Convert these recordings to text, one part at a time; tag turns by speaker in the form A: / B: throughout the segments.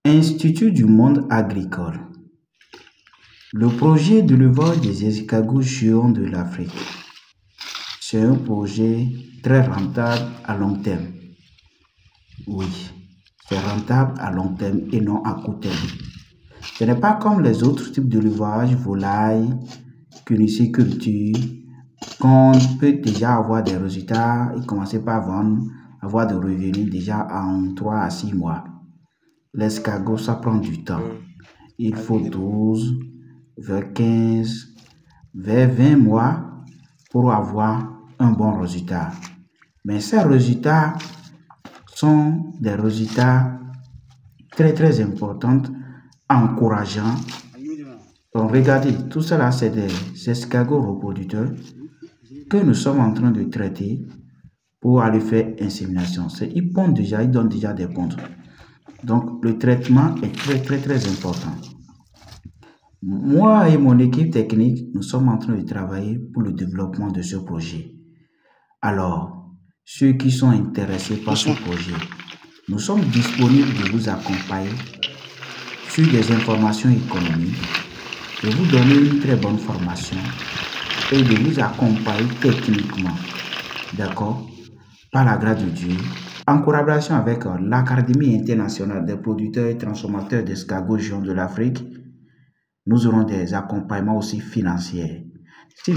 A: Institut du monde agricole. Le projet de l'élevage des escargots géants de l'Afrique. C'est un projet très rentable à long terme. Oui, c'est rentable à long terme et non à court terme. Ce n'est pas comme les autres types d'élevage, volailles, culture, qu'on peut déjà avoir des résultats et commencer par vendre, avoir des revenus déjà en 3 à 6 mois. L'escargot, ça prend du temps. Il faut 12, vers 15, vers 20 mois pour avoir un bon résultat. Mais ces résultats sont des résultats très importants, encourageants. Donc regardez, tout cela c'est des escargots reproducteurs que nous sommes en train de traiter pour aller faire insémination. Ils pondent déjà, ils donnent déjà des pontes. Donc le traitement est très important. Moi et mon équipe technique, nous sommes en train de travailler pour le développement de ce projet. Alors, ceux qui sont intéressés par ce projet, nous sommes disponibles de vous accompagner sur des informations économiques, de vous donner une très bonne formation et de vous accompagner techniquement, d'accord, par la grâce de Dieu, en collaboration avec l'Académie internationale des producteurs et transformateurs d'escargots géants de l'Afrique. Nous aurons des accompagnements aussi financiers. Si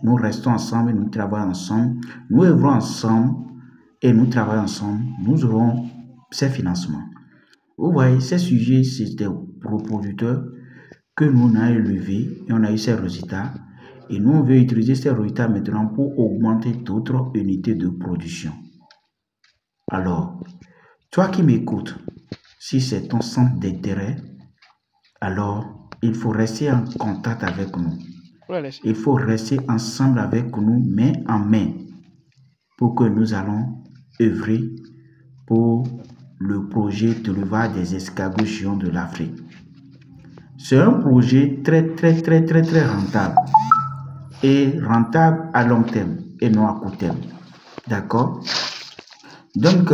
A: nous restons ensemble et nous travaillons ensemble, nous œuvrons ensemble et nous travaillons ensemble, nous aurons ces financements. Vous voyez, ces sujets, c'est des reproducteurs que nous on a élevés et on a eu ces résultats. Et nous, on veut utiliser ces résultats maintenant pour augmenter d'autres unités de production. Alors, toi qui m'écoutes, si c'est ton centre d'intérêt, alors il faut rester en contact avec nous. Il faut rester ensemble avec nous, main en main, pour que nous allons œuvrer pour le projet de l'élevage des escargots géants de l'Afrique. C'est un projet très rentable. Et rentable à long terme et non à court terme. D'accord? Donc,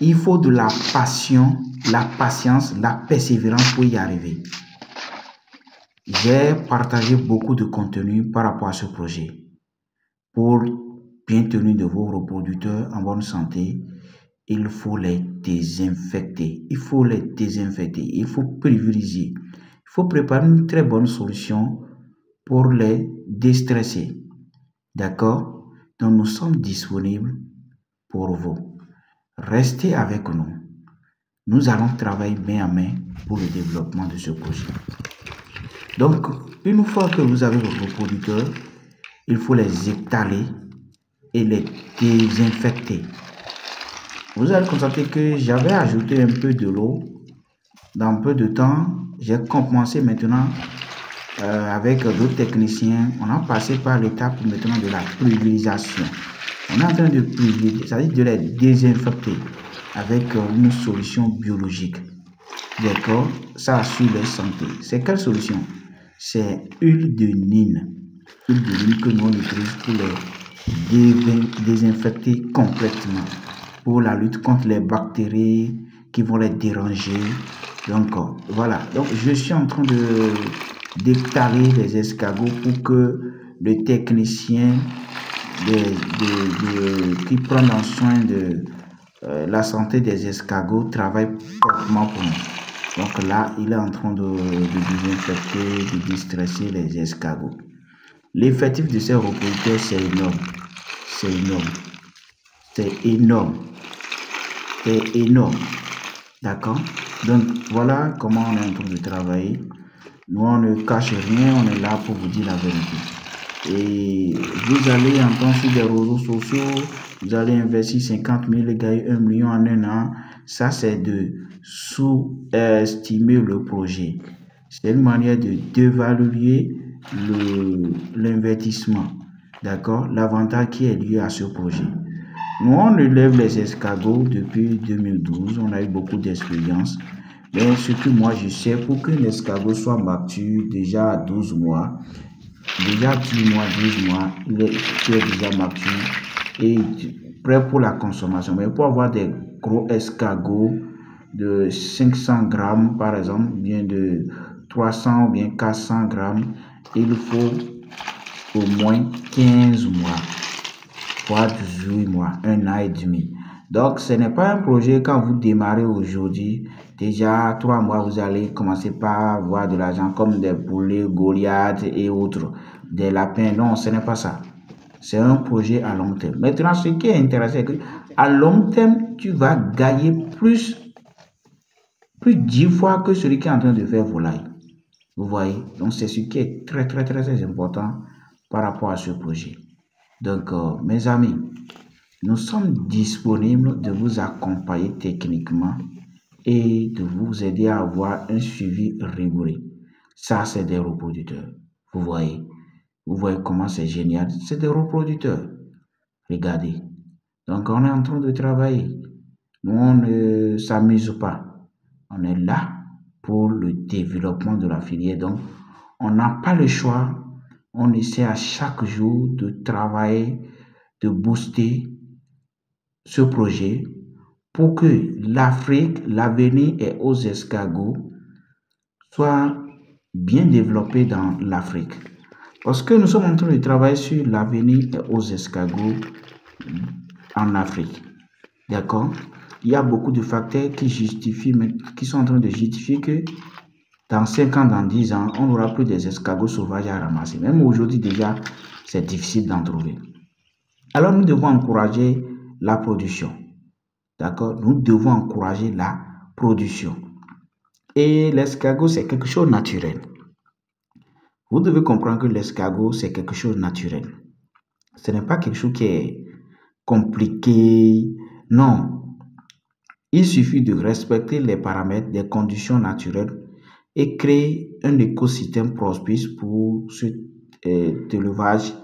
A: il faut de la passion, la patience, la persévérance pour y arriver. J'ai partagé beaucoup de contenu par rapport à ce projet. Pour bien tenir de vos reproducteurs en bonne santé, il faut les désinfecter. Il faut les désinfecter. Il faut privilégier. Il faut préparer une très bonne solution pour les déstresser. D'accord? Donc nous sommes disponibles pour vous. Restez avec nous. Nous allons travailler main à main pour le développement de ce projet. Donc, une fois que vous avez vos reproducteurs, il faut les étaler et les désinfecter. Vous allez constater que j'avais ajouté un peu de l'eau. Dans peu de temps, j'ai commencé maintenant avec d'autres techniciens. On a passé par l'étape maintenant de la pulvérisation. On est en train de pulvériser, c'est-à-dire de les désinfecter avec une solution biologique. D'accord? Ça assure leur santé. C'est quelle solution? C'est huile de Nîmes. Huile de Nîmes que nous on utilise pour les désinfecter complètement. Pour la lutte contre les bactéries qui vont les déranger. Donc voilà. Donc je suis en train d'étaler les escargots pour que le technicien qui prend en soin de la santé des escargots travaille proprement pour nous. Donc là, il est en train de désinfecter, de distresser les escargots. L'effectif de ces reproducteurs, c'est énorme. C'est énorme. C'est énorme. C'est énorme. D'accord? Donc voilà comment on est en train de travailler. Nous, on ne cache rien, on est là pour vous dire la vérité. Et vous allez entendre sur des réseaux sociaux, vous allez investir 50 000 et gagner 1 million en un an. Ça, c'est de sous-estimer le projet. C'est une manière de dévaluer l'investissement. D'accord? L'avantage qui est lié à ce projet. Nous, on élève les escargots depuis 2012. On a eu beaucoup d'expérience. Mais ce que moi, je sais, pour qu'un escargot soit mature déjà à 12 mois, déjà 10 mois, 12 mois, il est déjà mature et prêt pour la consommation. Mais pour avoir des gros escargots de 500 grammes, par exemple, bien de 300 ou bien 400 grammes, il faut au moins 15 mois, voire 18 mois, 1 an et demi. Donc, ce n'est pas un projet quand vous démarrez aujourd'hui, déjà 3 mois, vous allez commencer par avoir de l'argent comme des poulets, Goliath et autres, des lapins. Non, ce n'est pas ça. C'est un projet à long terme. Maintenant, ce qui est intéressant, c'est qu'à long terme, tu vas gagner plus 10 fois que celui qui est en train de faire volaille. Vous voyez? Donc, c'est ce qui est très, très, très, très important par rapport à ce projet. Donc, mes amis, nous sommes disponibles de vous accompagner techniquement et de vous aider à avoir un suivi rigoureux. Ça, c'est des reproducteurs. Vous voyez comment c'est génial. C'est des reproducteurs. Regardez. Donc, on est en train de travailler. Nous, on ne s'amuse pas. On est là pour le développement de la filière. Donc, on n'a pas le choix. On essaie à chaque jour de travailler, de booster ce projet pour que l'Afrique, l'avenir et aux escargots soit bien développé dans l'Afrique. Parce que nous sommes en train de travailler sur l'avenir et aux escargots en Afrique. D'accord? Il y a beaucoup de facteurs qui sont en train de justifier que dans 5 ans, dans 10 ans, on n'aura plus des escargots sauvages à ramasser. Même aujourd'hui, déjà, c'est difficile d'en trouver. Alors, nous devons encourager la production. D'accord? Nous devons encourager la production. Et l'escargot, c'est quelque chose de naturel. Vous devez comprendre que l'escargot, c'est quelque chose de naturel. Ce n'est pas quelque chose qui est compliqué. Non. Il suffit de respecter les paramètres des conditions naturelles et créer un écosystème propice pour cet élevage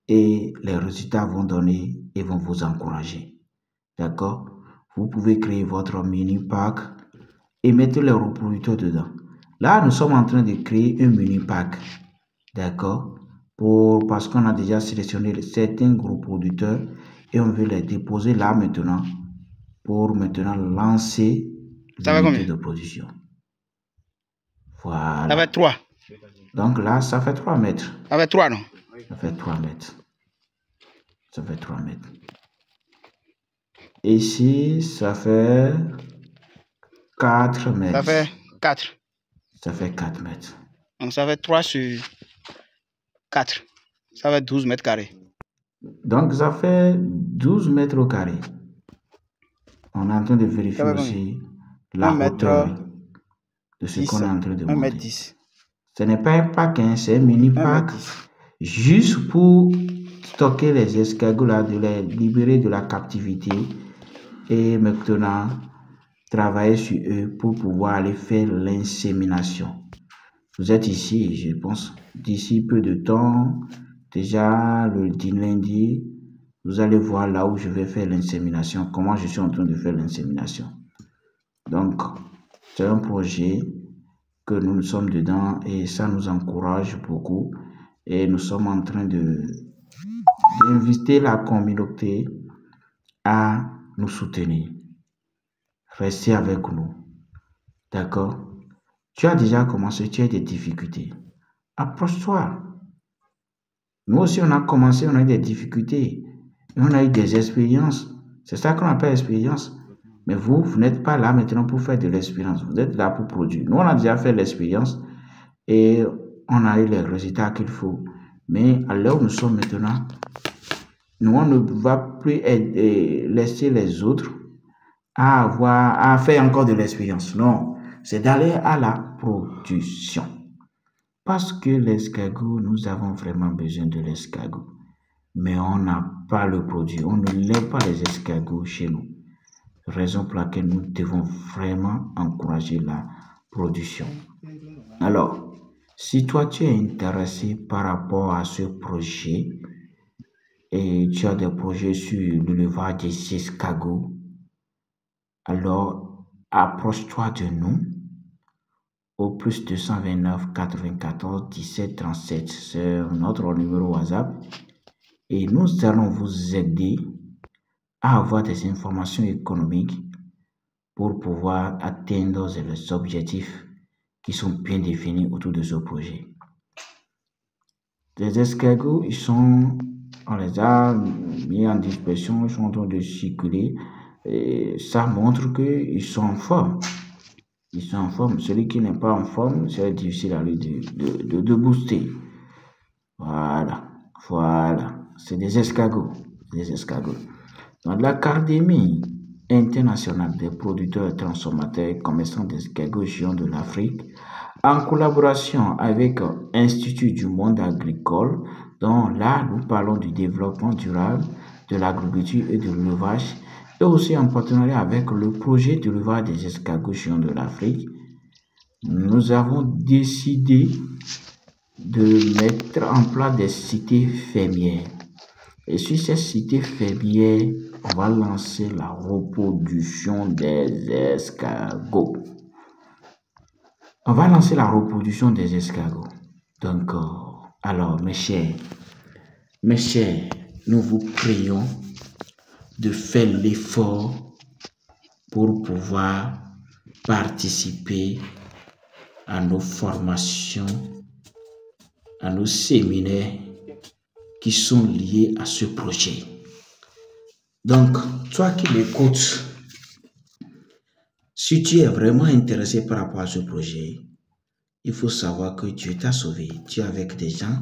A: et les résultats vont donner et vont vous encourager. D'accord? Vous pouvez créer votre mini-pack et mettre les reproducteurs dedans. Là, nous sommes en train de créer un mini-pack. D'accord? Parce qu'on a déjà sélectionné certains reproducteurs et on veut les déposer là maintenant pour maintenant lancer l'unité de production. Voilà.
B: Ça fait 3.
A: Donc là, ça fait 3 mètres.
B: Ça fait 3, non?
A: Ça fait 3 mètres. Ça fait 3 mètres. Ici, ça fait 4 mètres.
B: Ça fait 4.
A: Ça fait 4 mètres.
B: Donc ça fait 3 sur 4. Ça fait 12 mètres carrés.
A: Donc ça fait 12 mètres au carré. On est en train de vérifier aussi la hauteur de ce qu'on est en train de monter.
B: 1m10.
A: Ce n'est pas un pack, hein, c'est un mini pack. Juste pour stocker les escargots là, de les libérer de la captivité et maintenant travailler sur eux pour pouvoir aller faire l'insémination. Vous êtes ici, je pense, d'ici peu de temps, déjà le lundi, vous allez voir là où je vais faire l'insémination, comment je suis en train de faire l'insémination. Donc, c'est un projet que nous sommes dedans et ça nous encourage beaucoup. Et nous sommes en train d'inviter la communauté à nous soutenir. Restez avec nous. D'accord? Tu as déjà commencé, tu as des difficultés. Approche-toi. Nous aussi, on a commencé, on a eu des difficultés. Et on a eu des expériences. C'est ça qu'on appelle expérience. Mais vous n'êtes pas là maintenant pour faire de l'expérience. Vous êtes là pour produire. Nous, on a déjà fait l'expérience et on a eu les résultats qu'il faut. Mais à l'heure où nous sommes maintenant, nous, on ne va plus laisser les autres à faire encore de l'expérience. Non, c'est d'aller à la production. Parce que l'escargot, nous avons vraiment besoin de l'escargot. Mais on n'a pas le produit. On ne lève pas les escargots chez nous. Raison pour laquelle nous devons vraiment encourager la production. Alors, si toi tu es intéressé par rapport à ce projet et tu as des projets sur l'élevage des escargots, alors approche-toi de nous au plus 229 94 17 37. C'est notre numéro WhatsApp et nous allons vous aider à avoir des informations économiques pour pouvoir atteindre les objectifs qui sont bien définis autour de ce projet. Les escargots, on les a mis en dispersion, ils sont en train de circuler. Et ça montre qu'ils sont en forme. Ils sont en forme. Celui qui n'est pas en forme, c'est difficile à lui de booster. Voilà. C'est des escargots. Dans l'Académie internationale des producteurs et transformateurs et commerçants d'escargots géants de l'Afrique, en collaboration avec l'Institut du monde agricole, dont là nous parlons du développement durable, de l'agriculture et de l'élevage, et aussi en partenariat avec le projet de l'élevage des escargots géants de l'Afrique, nous avons décidé de mettre en place des cités fermières. Et sur ces cités fermières, on va lancer la reproduction des escargots. Donc, alors, mes chers, nous vous prions de faire l'effort pour pouvoir participer à nos formations, à nos séminaires qui sont liés à ce projet. Donc, toi qui m'écoutes, si tu es vraiment intéressé par rapport à ce projet, il faut savoir que Dieu t'a sauvé. Tu es avec des gens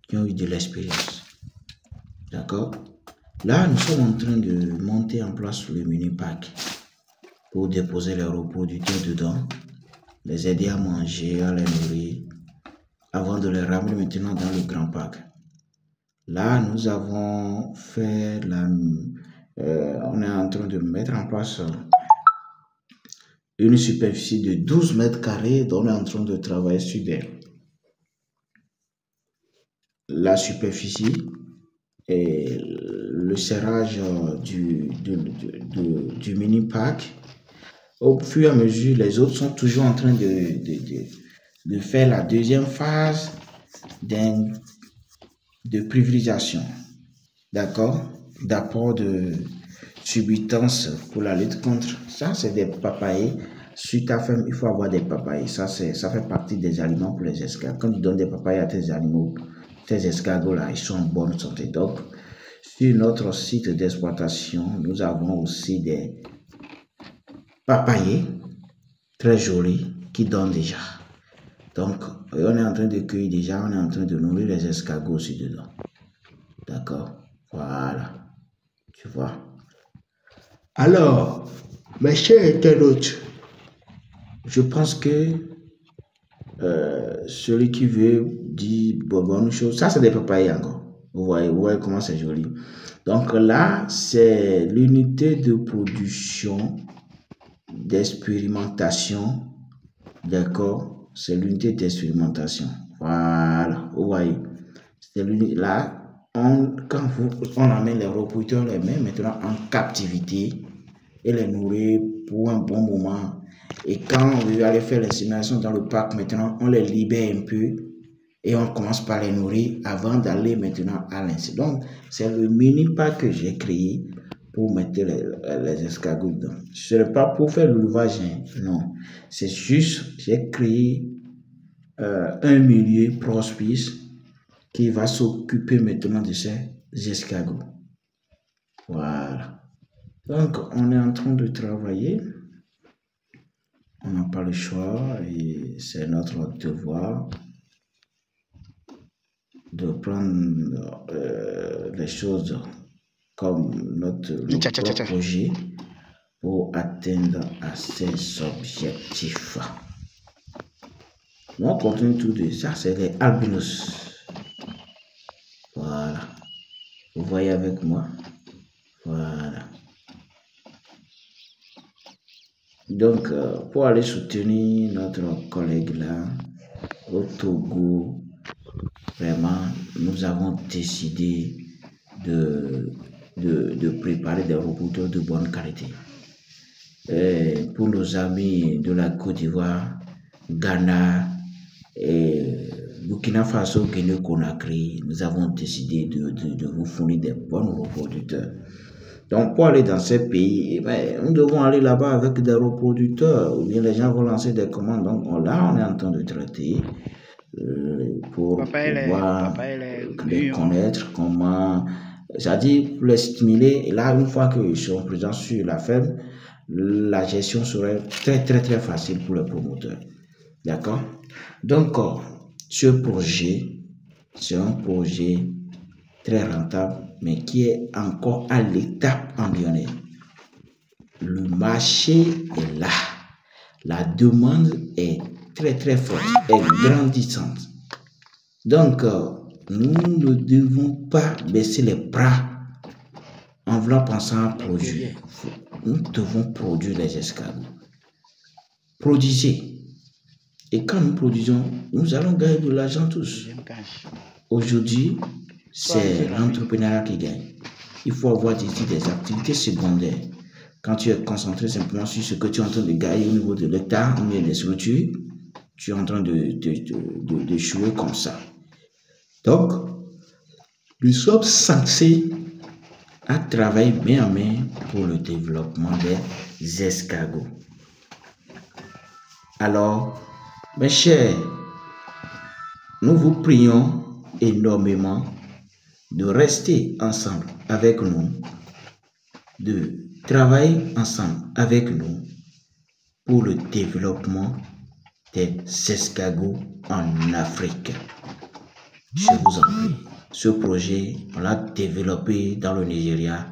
A: qui ont eu de l'expérience. D'accord? Là, nous sommes en train de monter en place le mini-pack pour déposer les reproducteurs dedans, les aider à manger, à les nourrir, avant de les ramener maintenant dans le grand pack. Là, nous avons fait on est en train de mettre en place une superficie de 12 mètres carrés dont on est en train de travailler sur la superficie et le serrage du mini-pack. Au fur et à mesure, les autres sont toujours en train de faire la deuxième phase de pulvérisation, d'accord, d'apport de substances pour la lutte contre. Ça, c'est des papayes. Sur ta ferme, il faut avoir des papayes. Ça fait partie des aliments pour les escargots. Quand tu donnes des papayes à tes animaux, tes escargots là, ils sont en bonne santé. Donc, sur notre site d'exploitation, nous avons aussi des papayers très jolis qui donnent déjà. Donc, on est en train de cueillir déjà, on est en train de nourrir les escargots aussi dedans. D'accord? Voilà. Tu vois? Alors, mes chers internautes, je pense que celui qui veut dire bonne chose, ça c'est des papayers encore. Vous voyez comment c'est joli. Donc là, c'est l'unité de production d'expérimentation. D'accord? C'est l'unité d'expérimentation. Voilà. Vous voyez? C'est l'unité là. Quand on amène les reproducteurs, on les met maintenant en captivité et les nourrit pour un bon moment. Et quand on veut aller faire l'insémination dans le parc, maintenant, on les libère un peu et on commence par les nourrir avant d'aller maintenant à l'insémination. Donc, c'est le mini-pack que j'ai créé pour mettre les escargots dedans. Ce n'est pas pour faire l'élevage, non. C'est juste, j'ai créé un milieu propice qui va s'occuper maintenant de ces escargots. Voilà. Donc, on est en train de travailler. On n'a pas le choix et c'est notre devoir de prendre les choses comme notre projet pour atteindre à ces objectifs. On continue tout de ça, c'est les albinos. Voilà. Vous voyez avec moi? Voilà. Donc, pour aller soutenir notre collègue là, au Togo, vraiment, nous avons décidé de préparer des reproducteurs de bonne qualité. Et pour nos amis de la Côte d'Ivoire, Ghana et Burkina Faso, Guinée-Conakry, nous avons décidé de vous fournir des bons reproducteurs. Donc, pour aller dans ces pays, nous devons aller là-bas avec des reproducteurs, ou bien les gens vont lancer des commandes. Donc, là, on est en train de traiter pour pouvoir les connaître, comment, c'est-à-dire pour les stimuler. Et là, une fois qu'ils sont présents sur la ferme, la gestion serait très, très, très facile pour les promoteurs. D'accord? Donc, ce projet, c'est un projet très rentable, mais qui est encore à l'étape embryonnaire. Le marché est là. La demande est très très forte, est grandissante. Donc, nous ne devons pas baisser les bras en voulant penser à produire. Nous devons produire les escargots. Produisez. Et quand nous produisons, nous allons gagner de l'argent tous. Aujourd'hui, c'est l'entrepreneuriat qui gagne. Il faut avoir des activités secondaires. Quand tu es concentré simplement sur ce que tu es en train de gagner au niveau de l'hectare, ou bien des structures, tu es en train de jouer comme ça. Donc, nous sommes censés à travailler main en main pour le développement des escargots. Alors, mes chers, nous vous prions énormément de rester ensemble avec nous, de travailler ensemble avec nous pour le développement des escargots en Afrique. Je vous en prie. Ce projet, on l'a développé dans le Nigeria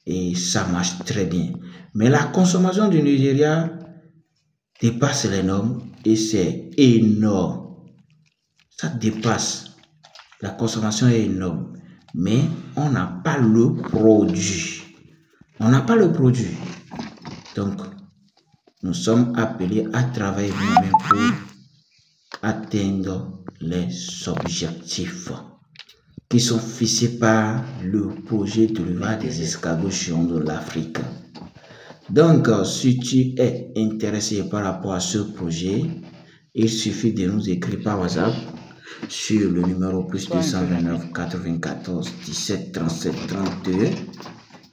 A: et ça marche très bien. Mais la consommation du Nigeria dépasse les normes et c'est énorme. Ça dépasse. La consommation est énorme. Mais on n'a pas le produit. On n'a pas le produit. Donc, nous sommes appelés à travailler nous-mêmes pour atteindre les objectifs qui sont fixés par le projet de l'élevage des escargots géants de l'Afrique. Donc, si tu es intéressé par rapport à ce projet, il suffit de nous écrire par WhatsApp sur le numéro plus 229 94 17 37 32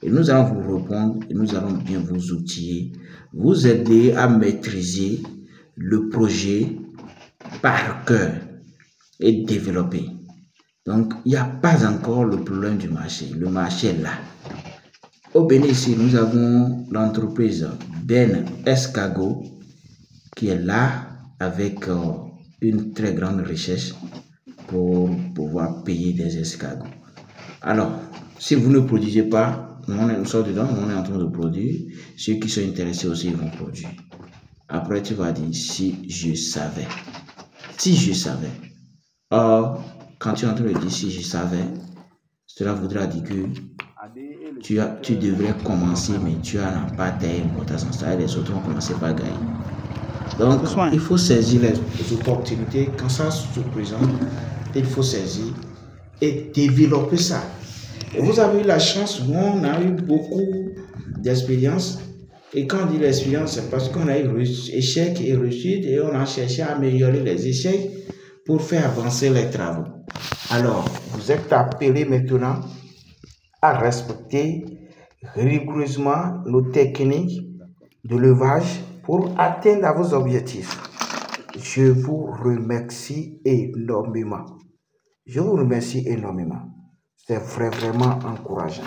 A: et nous allons vous répondre et nous allons bien vous outiller, vous aider à maîtriser le projet par cœur et développer. Donc, il n'y a pas encore le problème du marché. Le marché est là. Au Bénin, ici, nous avons l'entreprise Ben Escargot qui est là avec une très grande recherche pour pouvoir payer des escargots. Alors, si vous ne produisez pas, nous sommes dedans, on est en train de produire. Ceux qui sont intéressés aussi, ils vont produire. Après, tu vas dire, si je savais. Si je savais. Or, quand tu es en train de dire si je savais, cela voudra dire que tu devrais commencer, mais tu n'as pas d'importance. Les autres ont commencé par gagner. Donc, il faut saisir les opportunités. Quand ça se présente, il faut saisir et développer ça. Et vous avez eu la chance, nous, on a eu beaucoup d'expérience. Et quand on dit l'expérience, c'est parce qu'on a eu échecs et réussites et on a cherché à améliorer les échecs pour faire avancer les travaux. Alors, vous êtes appelés maintenant à respecter rigoureusement nos techniques de levage pour atteindre vos objectifs. Je vous remercie énormément. Je vous remercie énormément. C'est vraiment encourageant.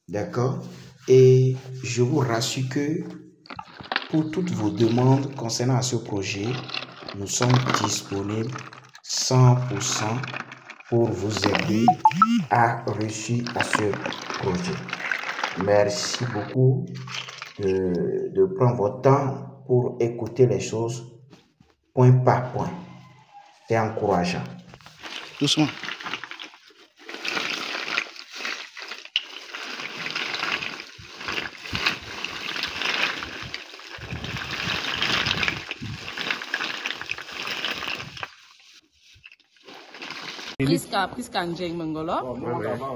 A: D'accord? Et je vous rassure que pour toutes vos demandes concernant ce projet, nous sommes disponibles 100% pour vous aider à réussir à ce projet. Merci beaucoup de prendre votre temps pour écouter les choses point par point. C'est encourageant.
B: Doucement.
C: Priska Njeng Mengolo,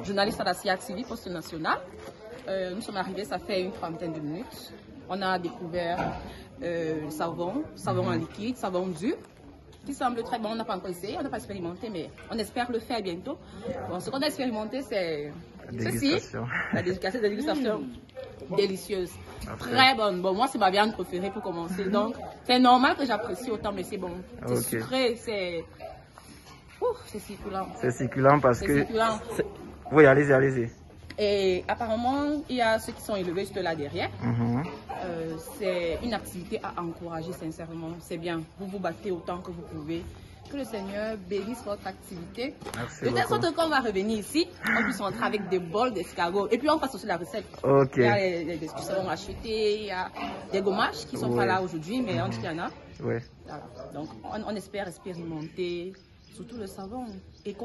C: journaliste à la CIA TV, Poste National. Nous sommes arrivés, ça fait une trentaine de minutes. On a découvert savon en liquide, savon dur. qui semble très bon. On n'a pas encore essayé, on n'a pas expérimenté, mais on espère le faire bientôt. Bon, ce qu'on a expérimenté, c'est ceci, la dégustation délicieuse, très bonne. Bon, moi, c'est ma viande préférée pour commencer, donc c'est normal que j'apprécie autant, mais c'est bon. C'est sucré, c'est succulent.
D: C'est succulent parce que...
C: Succulent.
D: Oui, allez-y.
C: Et apparemment, il y a ceux qui sont élevés juste là derrière. C'est une activité à encourager sincèrement. C'est bien. Vous vous battez autant que vous pouvez. Que le Seigneur bénisse votre activité. De telle sorte qu'on va revenir ici, on puisse rentrer avec des bols d'escargots. Et puis on passe aussi la recette. Il y a des qui seront achetés, il y a des gommages qui ne sont pas là aujourd'hui, mais on dit qu'il y en a. Voilà. Donc on espère expérimenter surtout le savon. Et